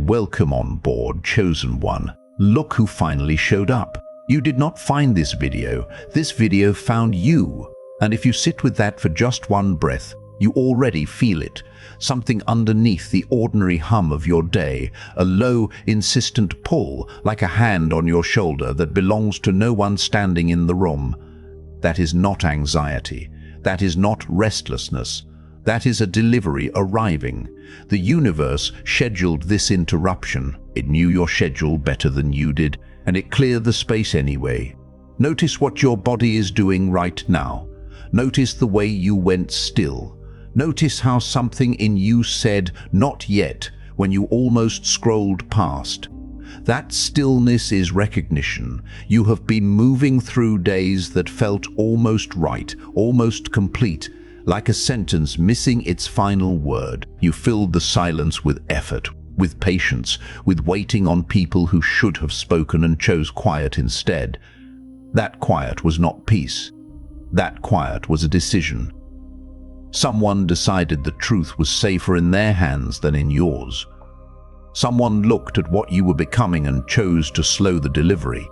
welcome on board, chosen one. Look who finally showed up. You did not find this video found you. And if you sit with that for just one breath, you already feel it. Something underneath the ordinary hum of your day, a low, insistent pull, like a hand on your shoulder that belongs to no one standing in the room. That is not anxiety. That is not restlessness. That is a delivery arriving. The universe scheduled this interruption. It knew your schedule better than you did, and it cleared the space anyway. Notice what your body is doing right now. Notice the way you went still. Notice how something in you said, "Not yet," when you almost scrolled past. That stillness is recognition. You have been moving through days that felt almost right, almost complete, like a sentence missing its final word. You filled the silence with effort, with patience, with waiting on people who should have spoken and chose quiet instead. That quiet was not peace. That quiet was a decision. Someone decided the truth was safer in their hands than in yours. Someone looked at what you were becoming and chose to slow the delivery.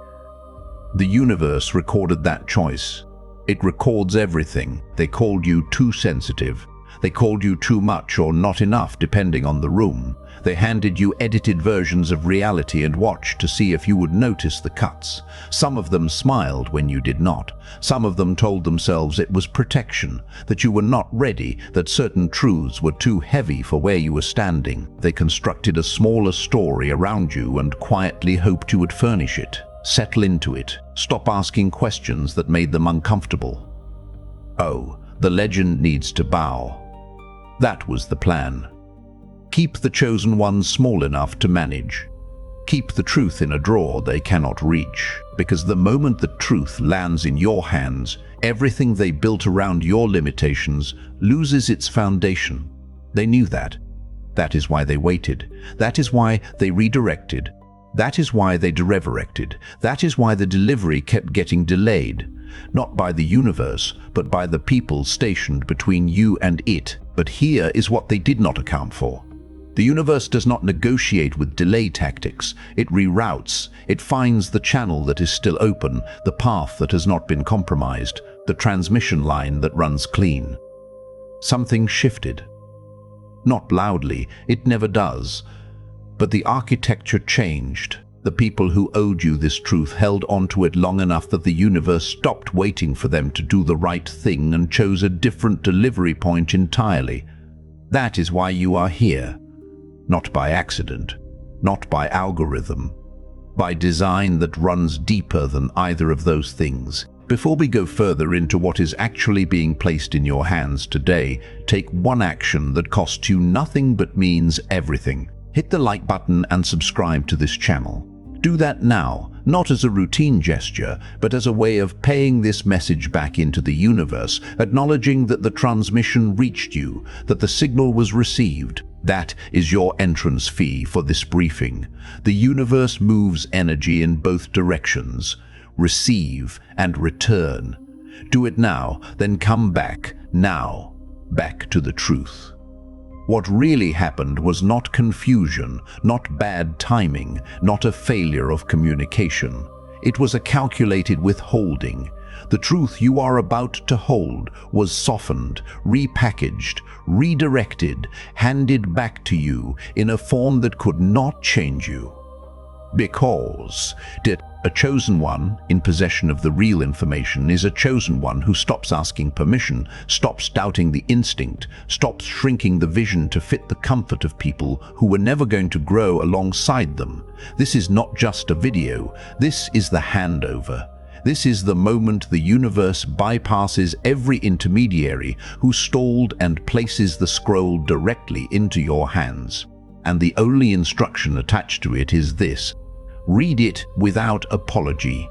The universe recorded that choice. It records everything. They called you too sensitive. They called you too much or not enough, depending on the room. They handed you edited versions of reality and watched to see if you would notice the cuts. Some of them smiled when you did not. Some of them told themselves it was protection, that you were not ready, that certain truths were too heavy for where you were standing. They constructed a smaller story around you and quietly hoped you would furnish it, settle into it, stop asking questions that made them uncomfortable. Oh, the legend needs to bow. That was the plan. Keep the chosen ones small enough to manage. Keep the truth in a drawer they cannot reach, because the moment the truth lands in your hands, everything they built around your limitations loses its foundation. They knew that. That is why they waited. That is why they redirected. That is why they resurrected. That is why the delivery kept getting delayed. Not by the universe, but by the people stationed between you and it. But here is what they did not account for. The universe does not negotiate with delay tactics. It reroutes. It finds the channel that is still open, the path that has not been compromised, the transmission line that runs clean. Something shifted. Not loudly, it never does. But the architecture changed. The people who owed you this truth held onto it long enough that the universe stopped waiting for them to do the right thing and chose a different delivery point entirely. That is why you are here. Not by accident, not by algorithm, by design that runs deeper than either of those things. Before we go further into what is actually being placed in your hands today, take one action that costs you nothing but means everything. Hit the like button and subscribe to this channel. Do that now, not as a routine gesture, but as a way of paying this message back into the universe, acknowledging that the transmission reached you, that the signal was received. That is your entrance fee for this briefing. The universe moves energy in both directions. Receive and return. Do it now, then come back, now, back to the truth. What really happened was not confusion, not bad timing, not a failure of communication. It was a calculated withholding. The truth you are about to hold was softened, repackaged, redirected, handed back to you in a form that could not change you. Because a chosen one in possession of the real information is a chosen one who stops asking permission, stops doubting the instinct, stops shrinking the vision to fit the comfort of people who were never going to grow alongside them. This is not just a video. This is the handover. This is the moment the universe bypasses every intermediary who stalled and places the scroll directly into your hands. And the only instruction attached to it is this: read it without apology.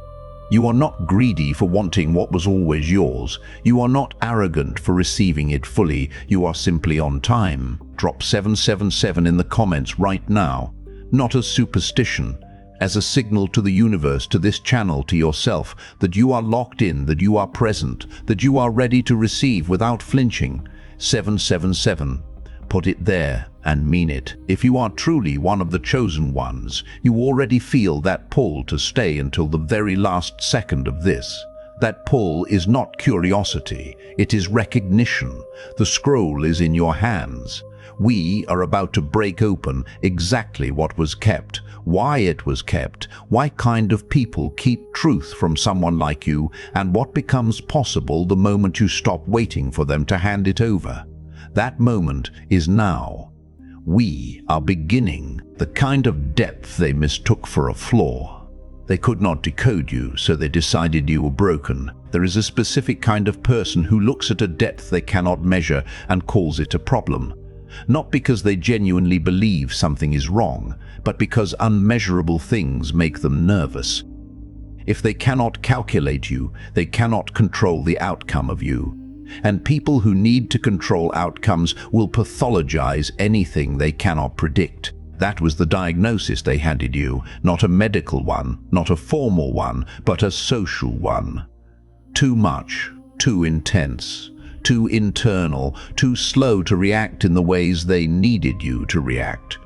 You are not greedy for wanting what was always yours. You are not arrogant for receiving it fully. You are simply on time. Drop 777 in the comments right now. Not as superstition, as a signal to the universe, to this channel, to yourself, that you are locked in, that you are present, that you are ready to receive without flinching. 777. put it there and mean it. If you are truly one of the chosen ones, you already feel that pull to stay until the very last second of this. That pull is not curiosity, it is recognition. The scroll is in your hands. We are about to break open exactly what was kept, why it was kept, why kind of people keep truth from someone like you, and what becomes possible the moment you stop waiting for them to hand it over. That moment is now. We are beginning the kind of depth they mistook for a flaw. They could not decode you, so they decided you were broken. There is a specific kind of person who looks at a depth they cannot measure and calls it a problem. Not because they genuinely believe something is wrong, but because unmeasurable things make them nervous. If they cannot calculate you, they cannot control the outcome of you. And people who need to control outcomes will pathologize anything they cannot predict. That was the diagnosis they handed you, not a medical one, not a formal one, but a social one. Too much, too intense, too internal, too slow to react in the ways they needed you to react.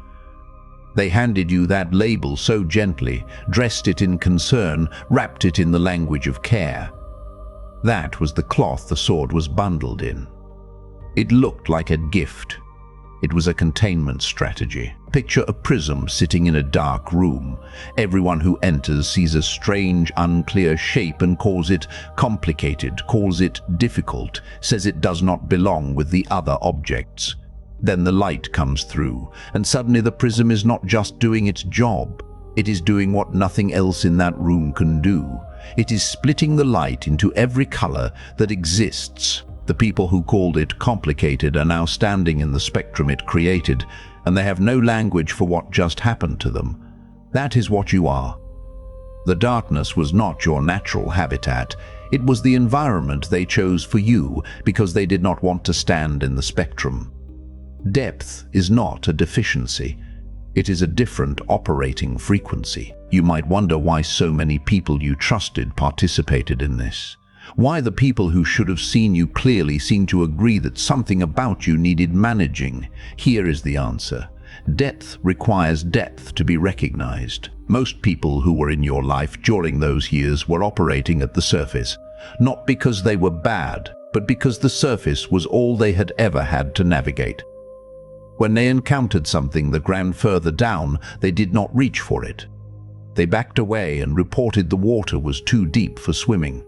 They handed you that label so gently, dressed it in concern, wrapped it in the language of care. That was the cloth the sword was bundled in. It looked like a gift. It was a containment strategy. Picture a prism sitting in a dark room. Everyone who enters sees a strange, unclear shape and calls it complicated, calls it difficult, says it does not belong with the other objects. Then the light comes through, and suddenly the prism is not just doing its job. It is doing what nothing else in that room can do. It is splitting the light into every color that exists. The people who called it complicated are now standing in the spectrum it created, and they have no language for what just happened to them. That is what you are. The darkness was not your natural habitat. It was the environment they chose for you because they did not want to stand in the spectrum. Depth is not a deficiency. It is a different operating frequency. You might wonder why so many people you trusted participated in this. Why the people who should have seen you clearly seem to agree that something about you needed managing. Here is the answer. Depth requires depth to be recognized. Most people who were in your life during those years were operating at the surface, not because they were bad, but because the surface was all they had ever had to navigate. When they encountered something that ran further down, they did not reach for it. They backed away and reported the water was too deep for swimming.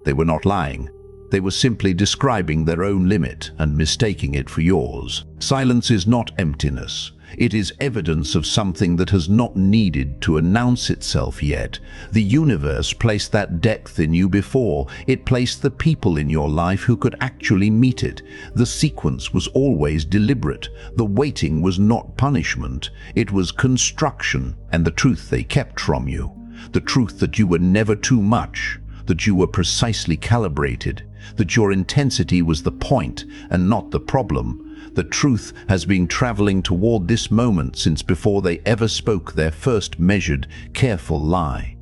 They were not lying. They were simply describing their own limit and mistaking it for yours. Silence is not emptiness. It is evidence of something that has not needed to announce itself yet. The universe placed that depth in you before. It placed the people in your life who could actually meet it. The sequence was always deliberate. The waiting was not punishment. It was construction, and the truth they kept from you. The truth that you were never too much, that you were precisely calibrated, that your intensity was the point and not the problem. The truth has been traveling toward this moment since before they ever spoke their first measured, careful lie.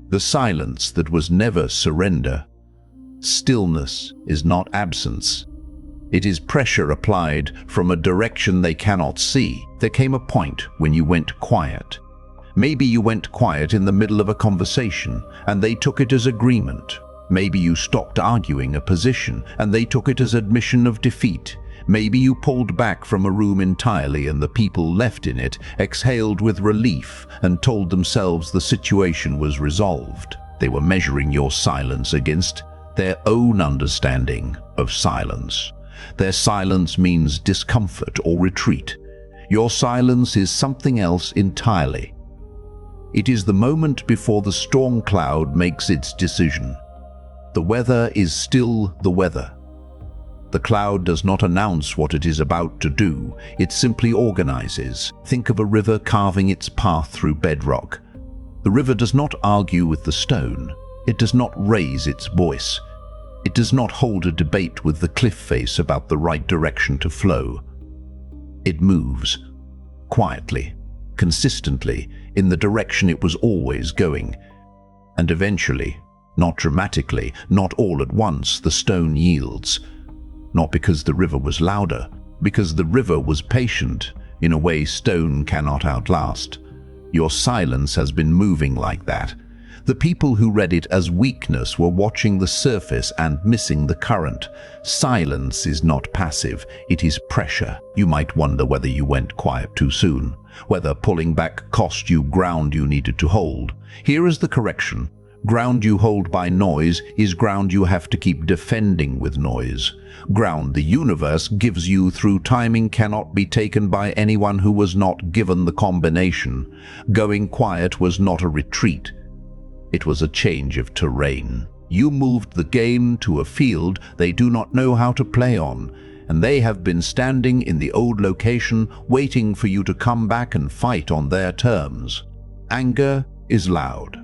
The silence that was never surrender. Stillness is not absence. It is pressure applied from a direction they cannot see. There came a point when you went quiet. Maybe you went quiet in the middle of a conversation, and they took it as agreement. Maybe you stopped arguing a position, and they took it as admission of defeat. Maybe you pulled back from a room entirely, and the people left in it exhaled with relief and told themselves the situation was resolved. They were measuring your silence against their own understanding of silence. Their silence means discomfort or retreat. Your silence is something else entirely. It is the moment before the storm cloud makes its decision. The weather is still the weather. The cloud does not announce what it is about to do, it simply organizes. Think of a river carving its path through bedrock. The river does not argue with the stone. It does not raise its voice. It does not hold a debate with the cliff face about the right direction to flow. It moves, quietly, consistently, in the direction it was always going. And eventually, not dramatically, not all at once, the stone yields. Not because the river was louder, because the river was patient in a way stone cannot outlast. Your silence has been moving like that. The people who read it as weakness were watching the surface and missing the current. Silence is not passive, it is pressure. You might wonder whether you went quiet too soon, whether pulling back cost you ground you needed to hold. Here is the correction. Ground you hold by noise is ground you have to keep defending with noise. Ground the universe gives you through timing cannot be taken by anyone who was not given the combination. Going quiet was not a retreat. It was a change of terrain. You moved the game to a field they do not know how to play on, and they have been standing in the old location waiting for you to come back and fight on their terms. Anger is loud.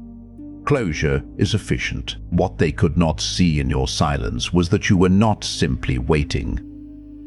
Closure is efficient. What they could not see in your silence was that you were not simply waiting.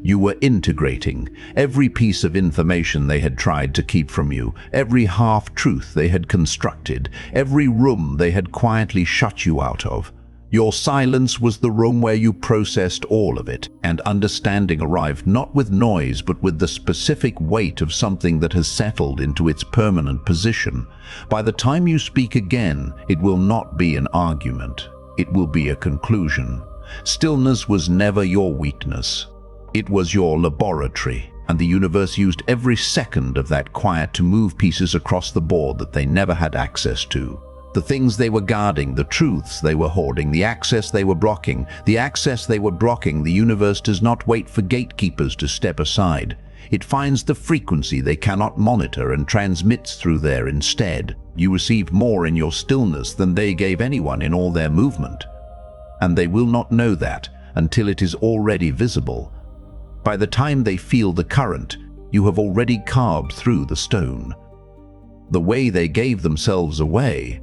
You were integrating every piece of information they had tried to keep from you, every half-truth they had constructed, every room they had quietly shut you out of. Your silence was the room where you processed all of it, and understanding arrived not with noise but with the specific weight of something that has settled into its permanent position. By the time you speak again, it will not be an argument. It will be a conclusion. Stillness was never your weakness. It was your laboratory, and the universe used every second of that quiet to move pieces across the board that they never had access to. The things they were guarding, the truths they were hoarding, the access they were blocking. The access they were blocking, the universe does not wait for gatekeepers to step aside. It finds the frequency they cannot monitor and transmits through there instead. You received more in your stillness than they gave anyone in all their movement. And they will not know that until it is already visible. By the time they feel the current, you have already carved through the stone. The way they gave themselves away,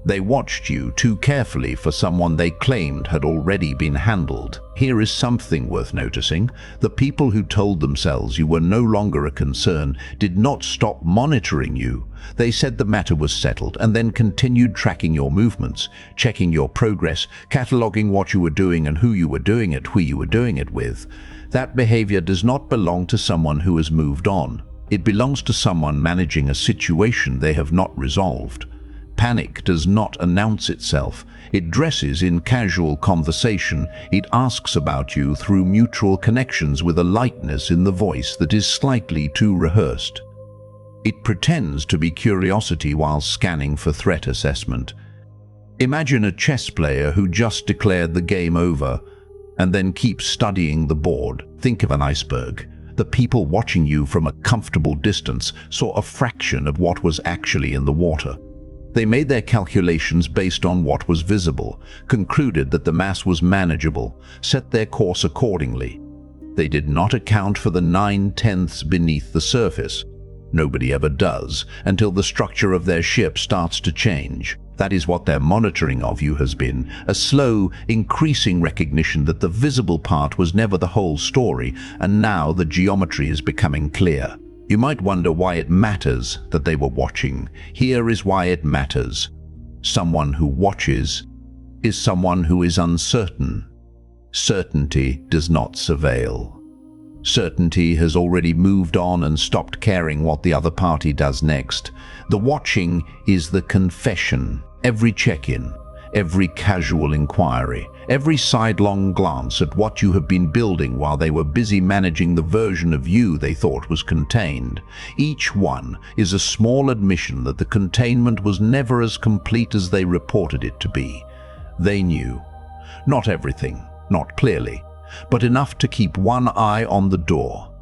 they watched you too carefully for someone they claimed had already been handled. Here is something worth noticing. The people who told themselves you were no longer a concern did not stop monitoring you. They said the matter was settled and then continued tracking your movements, checking your progress, cataloging what you were doing and who you were doing it, who you were doing it with. That behavior does not belong to someone who has moved on. It belongs to someone managing a situation they have not resolved. Panic does not announce itself. It dresses in casual conversation. It asks about you through mutual connections with a lightness in the voice that is slightly too rehearsed. It pretends to be curiosity while scanning for threat assessment. Imagine a chess player who just declared the game over and then keeps studying the board. Think of an iceberg. The people watching you from a comfortable distance saw a fraction of what was actually in the water. They made their calculations based on what was visible, concluded that the mass was manageable, set their course accordingly. They did not account for the 9/10ths beneath the surface. Nobody ever does until the structure of their ship starts to change. That is what their monitoring of you has been, a slow, increasing recognition that the visible part was never the whole story, and now the geometry is becoming clear. You might wonder why it matters that they were watching. Here is why it matters. Someone who watches is someone who is uncertain. Certainty does not surveil. Certainty has already moved on and stopped caring what the other party does next. The watching is the confession. Every check-in, every casual inquiry, every sidelong glance at what you have been building while they were busy managing the version of you they thought was contained. Each one is a small admission that the containment was never as complete as they reported it to be. They knew. Not everything, not clearly, but enough to keep one eye on the door.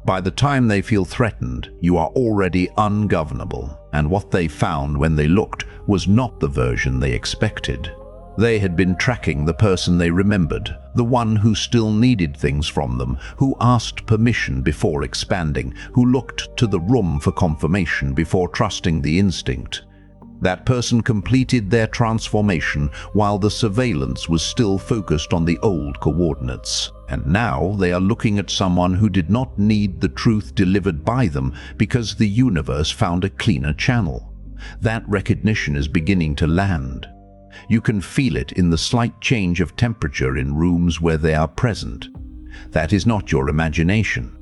By the time they feel threatened, you are already ungovernable, and what they found when they looked was not the version they expected. They had been tracking the person they remembered, the one who still needed things from them, who asked permission before expanding, who looked to the room for confirmation before trusting the instinct. That person completed their transformation while the surveillance was still focused on the old coordinates. And now they are looking at someone who did not need the truth delivered by them because the universe found a cleaner channel. That recognition is beginning to land. You can feel it in the slight change of temperature in rooms where they are present. That is not your imagination.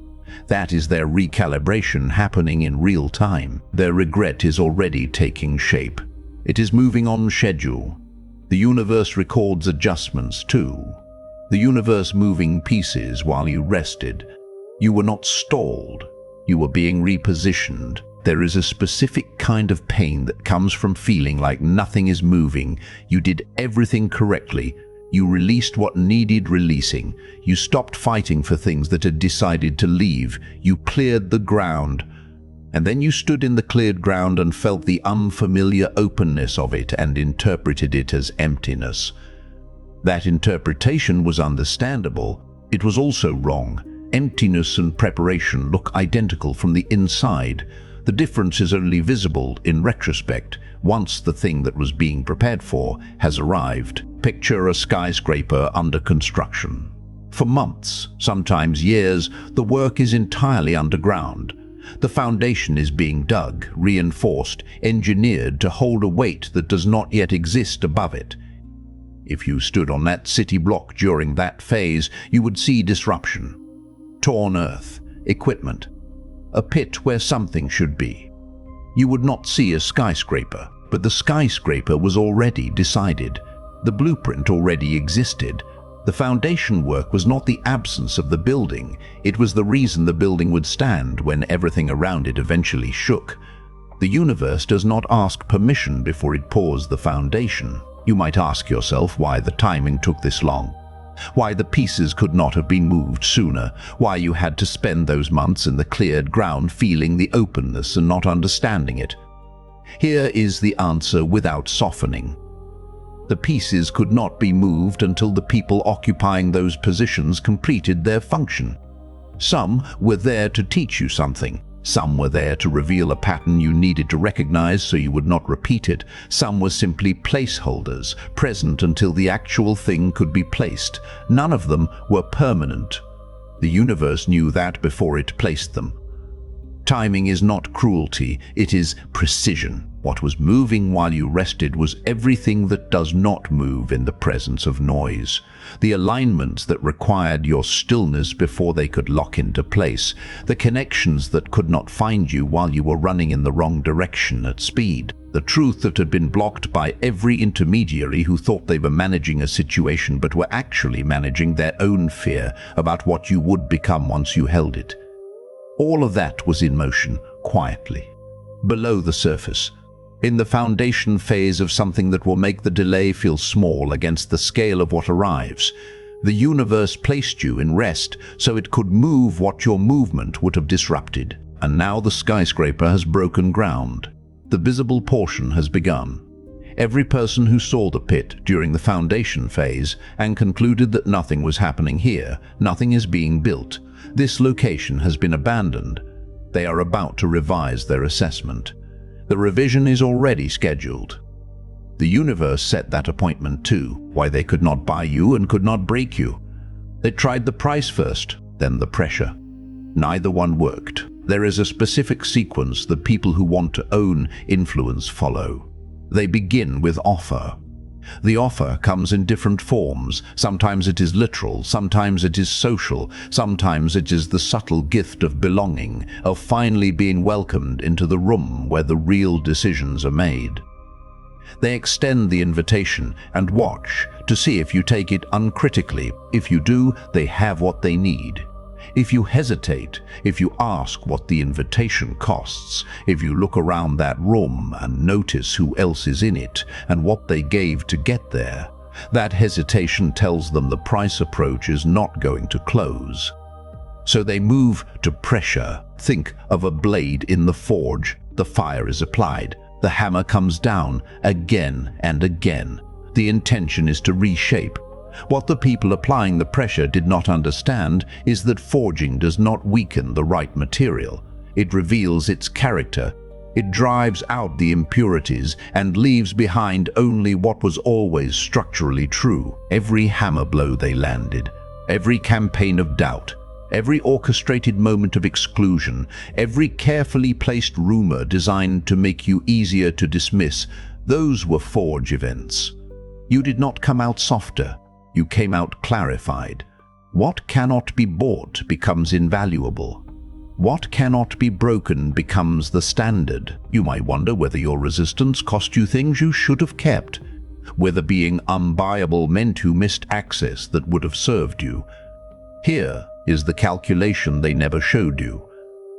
That is their recalibration happening in real time. Their regret is already taking shape. It is moving on schedule. The universe records adjustments too. The universe moving pieces while you rested. You were not stalled. You were being repositioned. There is a specific kind of pain that comes from feeling like nothing is moving. You did everything correctly. You released what needed releasing. You stopped fighting for things that had decided to leave. You cleared the ground. And then you stood in the cleared ground and felt the unfamiliar openness of it and interpreted it as emptiness. That interpretation was understandable. It was also wrong. Emptiness and preparation look identical from the inside. The difference is only visible in retrospect, once the thing that was being prepared for has arrived. Picture a skyscraper under construction. For months, sometimes years, the work is entirely underground. The foundation is being dug, reinforced, engineered to hold a weight that does not yet exist above it. If you stood on that city block during that phase, you would see disruption. Torn earth, equipment, a pit where something should be. You would not see a skyscraper, but the skyscraper was already decided. The blueprint already existed. The foundation work was not the absence of the building. It was the reason the building would stand when everything around it eventually shook. The universe does not ask permission before it pours the foundation. You might ask yourself why the timing took this long. Why the pieces could not have been moved sooner, why you had to spend those months in the cleared ground feeling the openness and not understanding it. Here is the answer without softening. The pieces could not be moved until the people occupying those positions completed their function. Some were there to teach you something. Some were there to reveal a pattern you needed to recognize so you would not repeat it. Some were simply placeholders, present until the actual thing could be placed. None of them were permanent. The universe knew that before it placed them. Timing is not cruelty, it is precision. What was moving while you rested was everything that does not move in the presence of noise. The alignments that required your stillness before they could lock into place. The connections that could not find you while you were running in the wrong direction at speed. The truth that had been blocked by every intermediary who thought they were managing a situation but were actually managing their own fear about what you would become once you held it. All of that was in motion, quietly, below the surface. In the foundation phase of something that will make the delay feel small against the scale of what arrives. The universe placed you in rest so it could move what your movement would have disrupted. And now the skyscraper has broken ground. The visible portion has begun. Every person who saw the pit during the foundation phase and concluded that nothing was happening here, nothing is being built. This location has been abandoned. They are about to revise their assessment. The revision is already scheduled. The universe set that appointment too, why they could not buy you and could not break you. They tried the price first, then the pressure. Neither one worked. There is a specific sequence that people who want to own influence follow. They begin with offer. The offer comes in different forms. Sometimes it is literal, sometimes it is social, sometimes it is the subtle gift of belonging, of finally being welcomed into the room where the real decisions are made. They extend the invitation and watch to see if you take it uncritically. If you do, they have what they need. If you hesitate, if you ask what the invitation costs, if you look around that room and notice who else is in it and what they gave to get there, that hesitation tells them the price approach is not going to close. So they move to pressure. Think of a blade in the forge. The fire is applied. The hammer comes down again and again. The intention is to reshape. What the people applying the pressure did not understand is that forging does not weaken the right material. It reveals its character. It drives out the impurities and leaves behind only what was always structurally true. Every hammer blow they landed, every campaign of doubt, every orchestrated moment of exclusion, every carefully placed rumor designed to make you easier to dismiss, those were forge events. You did not come out softer. You came out clarified. What cannot be bought becomes invaluable. What cannot be broken becomes the standard. You might wonder whether your resistance cost you things you should have kept, whether being unbuyable meant you missed access that would have served you. Here is the calculation they never showed you.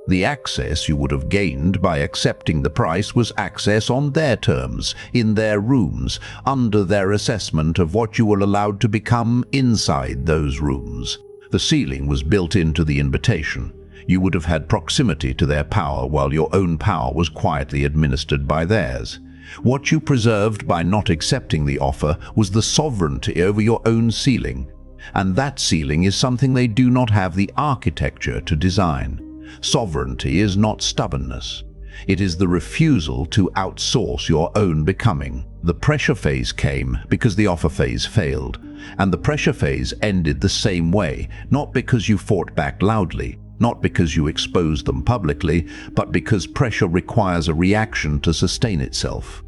The access you would have gained by accepting the price was access on their terms, in their rooms, under their assessment of what you were allowed to become inside those rooms. The ceiling was built into the invitation. You would have had proximity to their power while your own power was quietly administered by theirs. What you preserved by not accepting the offer was the sovereignty over your own ceiling. And that ceiling is something they do not have the architecture to design. Sovereignty is not stubbornness. It is the refusal to outsource your own becoming. The pressure phase came because the offer phase failed. And the pressure phase ended the same way, not because you fought back loudly, not because you exposed them publicly, but because pressure requires a reaction to sustain itself.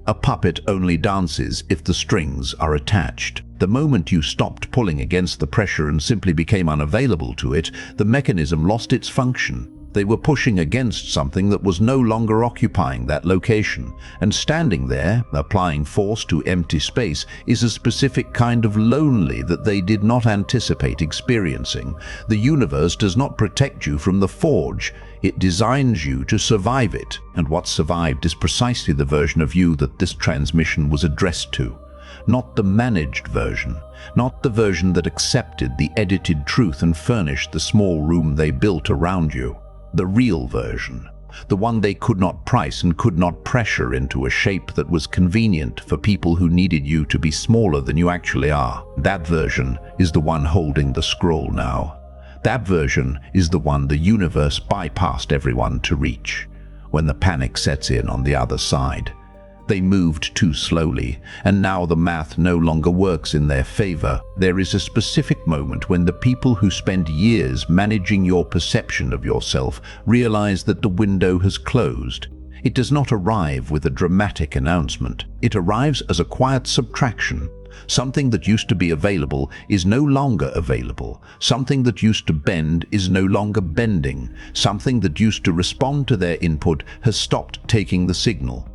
A puppet only dances if the strings are attached. The moment you stopped pulling against the pressure and simply became unavailable to it, the mechanism lost its function. They were pushing against something that was no longer occupying that location, and standing there, applying force to empty space, is a specific kind of lonely that they did not anticipate experiencing. The universe does not protect you from the forge. It designs you to survive it, and what survived is precisely the version of you that this transmission was addressed to. Not the managed version, not the version that accepted the edited truth and furnished the small room they built around you. The real version, the one they could not price and could not pressure into a shape that was convenient for people who needed you to be smaller than you actually are. That version is the one holding the scroll now. That version is the one the universe bypassed everyone to reach. When the panic sets in on the other side, they moved too slowly, and now the math no longer works in their favor. There is a specific moment when the people who spend years managing your perception of yourself realize that the window has closed. It does not arrive with a dramatic announcement. It arrives as a quiet subtraction. Something that used to be available is no longer available. Something that used to bend is no longer bending. Something that used to respond to their input has stopped taking the signal.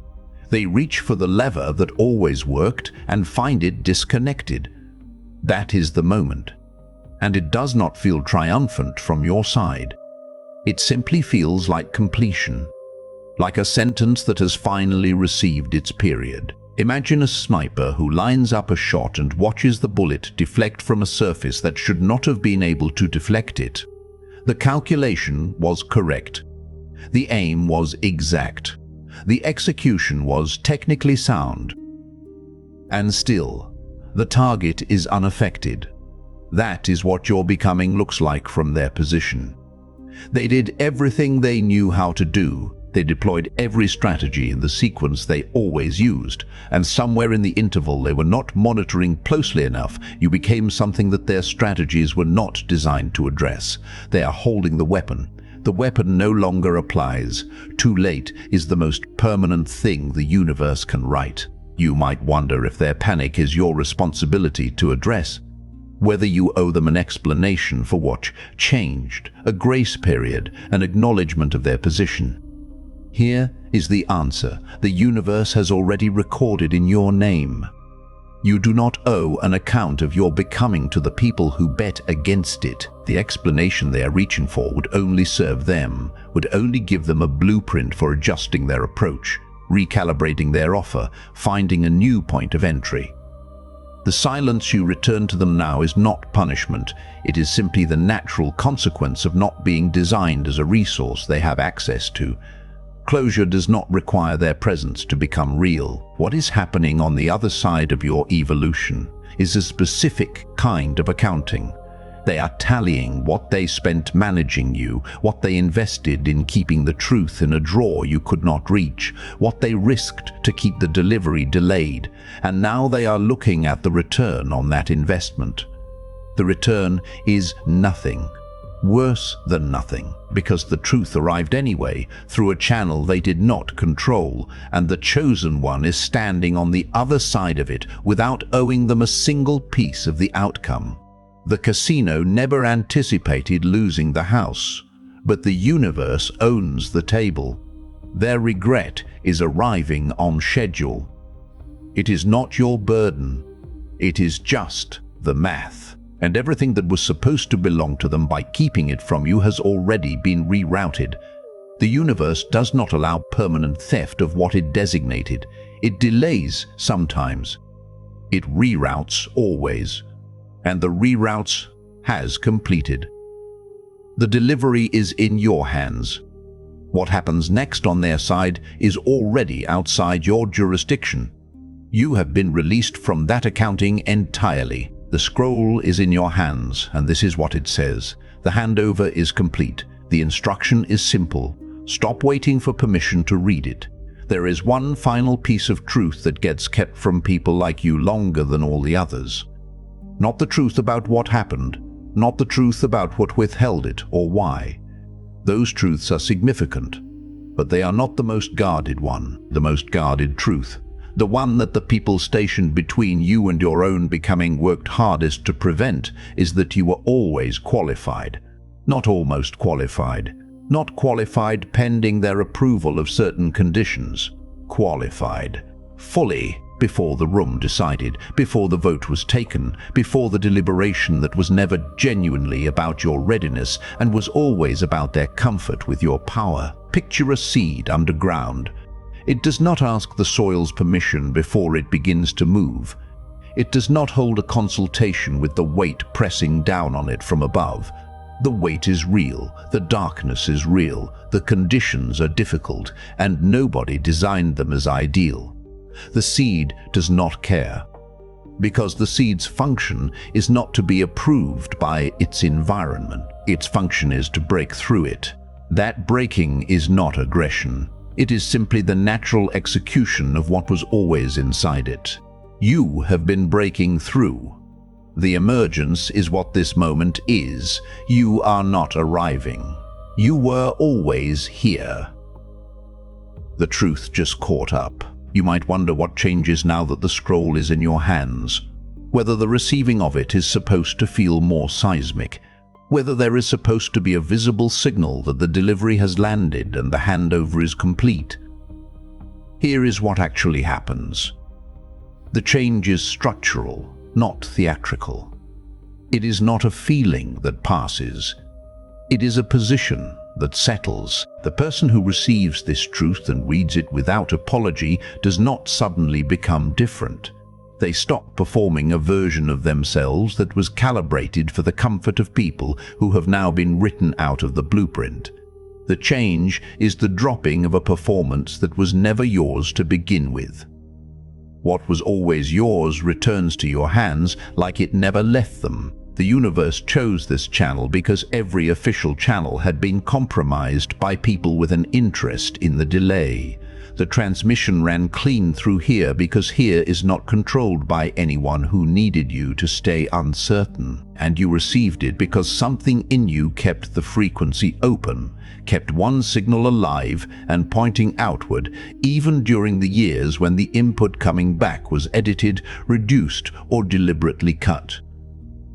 They reach for the lever that always worked and find it disconnected. That is the moment. And it does not feel triumphant from your side. It simply feels like completion, like a sentence that has finally received its period. Imagine a sniper who lines up a shot and watches the bullet deflect from a surface that should not have been able to deflect it. The calculation was correct. The aim was exact. The execution was technically sound. And still, the target is unaffected. That is what your becoming looks like from their position. They did everything they knew how to do. They deployed every strategy in the sequence they always used, and somewhere in the interval they were not monitoring closely enough. You became something that their strategies were not designed to address. They are holding the weapon. The weapon no longer applies. Too late is the most permanent thing the universe can write. You might wonder if their panic is your responsibility to address. Whether you owe them an explanation for what changed, a grace period, an acknowledgement of their position. Here is the answer the universe has already recorded in your name. You do not owe an account of your becoming to the people who bet against it. The explanation they are reaching for would only serve them, would only give them a blueprint for adjusting their approach, recalibrating their offer, finding a new point of entry. The silence you return to them now is not punishment. It is simply the natural consequence of not being designed as a resource they have access to. Closure does not require their presence to become real. What is happening on the other side of your evolution is a specific kind of accounting. They are tallying what they spent managing you, what they invested in keeping the truth in a drawer you could not reach, what they risked to keep the delivery delayed, and now they are looking at the return on that investment. The return is nothing. Worse than nothing, because the truth arrived anyway, through a channel they did not control, and the chosen one is standing on the other side of it without owing them a single piece of the outcome. The casino never anticipated losing the house, but the universe owns the table. Their regret is arriving on schedule. It is not your burden. It is just the math. And everything that was supposed to belong to them by keeping it from you has already been rerouted. The universe does not allow permanent theft of what it designated. It delays sometimes. It reroutes always. And the reroutes has completed. The delivery is in your hands. What happens next on their side is already outside your jurisdiction. You have been released from that accounting entirely. The scroll is in your hands, and this is what it says. The handover is complete. The instruction is simple. Stop waiting for permission to read it. There is one final piece of truth that gets kept from people like you longer than all the others. Not the truth about what happened, not the truth about what withheld it or why. Those truths are significant, but they are not the most guarded one, the most guarded truth. The one that the people stationed between you and your own becoming worked hardest to prevent is that you were always qualified, not almost qualified, not qualified pending their approval of certain conditions, qualified, fully, before the room decided, before the vote was taken, before the deliberation that was never genuinely about your readiness and was always about their comfort with your power. Picture a seed underground. It does not ask the soil's permission before it begins to move. It does not hold a consultation with the weight pressing down on it from above. The weight is real, the darkness is real, the conditions are difficult, and nobody designed them as ideal. The seed does not care, because the seed's function is not to be approved by its environment. Its function is to break through it. That breaking is not aggression. It is simply the natural execution of what was always inside it. You have been breaking through. The emergence is what this moment is. You are not arriving. You were always here. The truth just caught up. You might wonder what changes now that the scroll is in your hands, whether the receiving of it is supposed to feel more seismic, whether there is supposed to be a visible signal that the delivery has landed and the handover is complete. Here is what actually happens. The change is structural, not theatrical. It is not a feeling that passes. It is a position that settles. The person who receives this truth and reads it without apology does not suddenly become different. They stop performing a version of themselves that was calibrated for the comfort of people who have now been written out of the blueprint. The change is the dropping of a performance that was never yours to begin with. What was always yours returns to your hands like it never left them. The universe chose this channel because every official channel had been compromised by people with an interest in the delay. The transmission ran clean through here because here is not controlled by anyone who needed you to stay uncertain. And you received it because something in you kept the frequency open, kept one signal alive and pointing outward, even during the years when the input coming back was edited, reduced, or deliberately cut.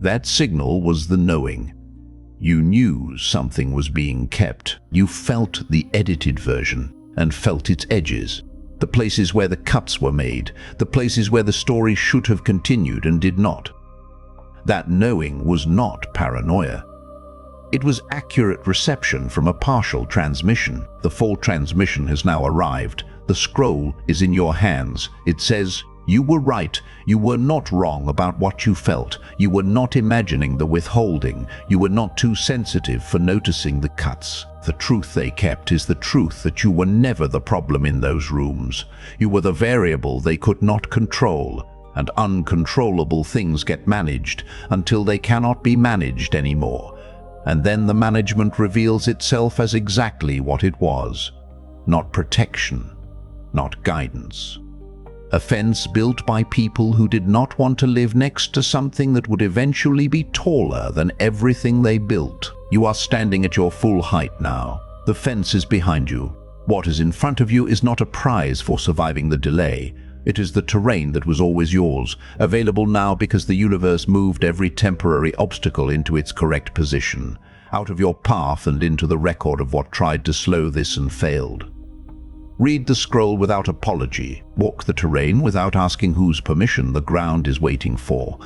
That signal was the knowing. You knew something was being kept. You felt the edited version and felt its edges, the places where the cuts were made, the places where the story should have continued and did not. That knowing was not paranoia. It was accurate reception from a partial transmission. The full transmission has now arrived. The scroll is in your hands. It says, you were right. You were not wrong about what you felt. You were not imagining the withholding. You were not too sensitive for noticing the cuts. The truth they kept is the truth that you were never the problem in those rooms. You were the variable they could not control, and uncontrollable things get managed until they cannot be managed anymore. And then the management reveals itself as exactly what it was. Not protection, not guidance. A fence built by people who did not want to live next to something that would eventually be taller than everything they built. You are standing at your full height now. The fence is behind you. What is in front of you is not a prize for surviving the delay. It is the terrain that was always yours, available now because the universe moved every temporary obstacle into its correct position, out of your path and into the record of what tried to slow this and failed. Read the scroll without apology. Walk the terrain without asking whose permission the ground is waiting for.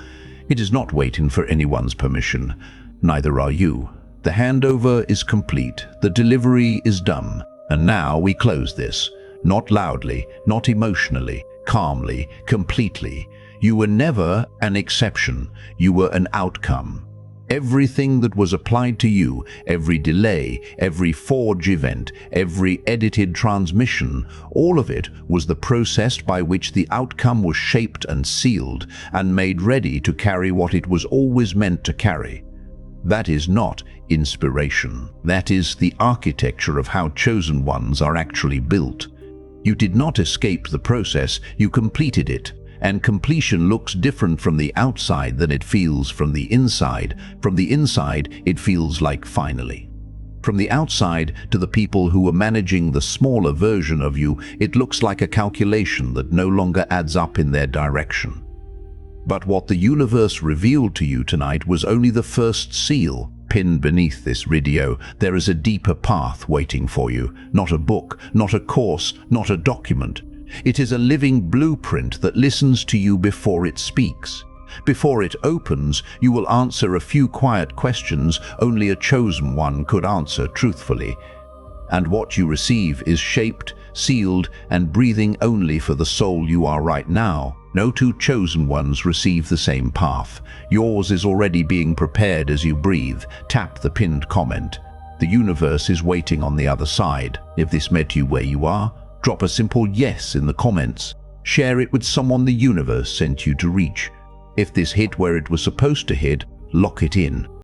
It is not waiting for anyone's permission. Neither are you. The handover is complete. The delivery is done. And now we close this. Not loudly, not emotionally, calmly, completely. You were never an exception. You were an outcome. Everything that was applied to you, every delay, every forge event, every edited transmission, all of it was the process by which the outcome was shaped and sealed and made ready to carry what it was always meant to carry. That is not inspiration. That is the architecture of how chosen ones are actually built. You did not escape the process, you completed it. And completion looks different from the outside than it feels from the inside. From the inside, it feels like finally. From the outside, to the people who are managing the smaller version of you, it looks like a calculation that no longer adds up in their direction. But what the universe revealed to you tonight was only the first seal. Pinned beneath this video, there is a deeper path waiting for you. Not a book, not a course, not a document. It is a living blueprint that listens to you before it speaks. Before it opens, you will answer a few quiet questions only a chosen one could answer truthfully. And what you receive is shaped, sealed, and breathing only for the soul you are right now. No two chosen ones receive the same path. Yours is already being prepared as you breathe. Tap the pinned comment. The universe is waiting on the other side. If this met you where you are, drop a simple yes in the comments. Share it with someone the universe sent you to reach. If this hit where it was supposed to hit, lock it in.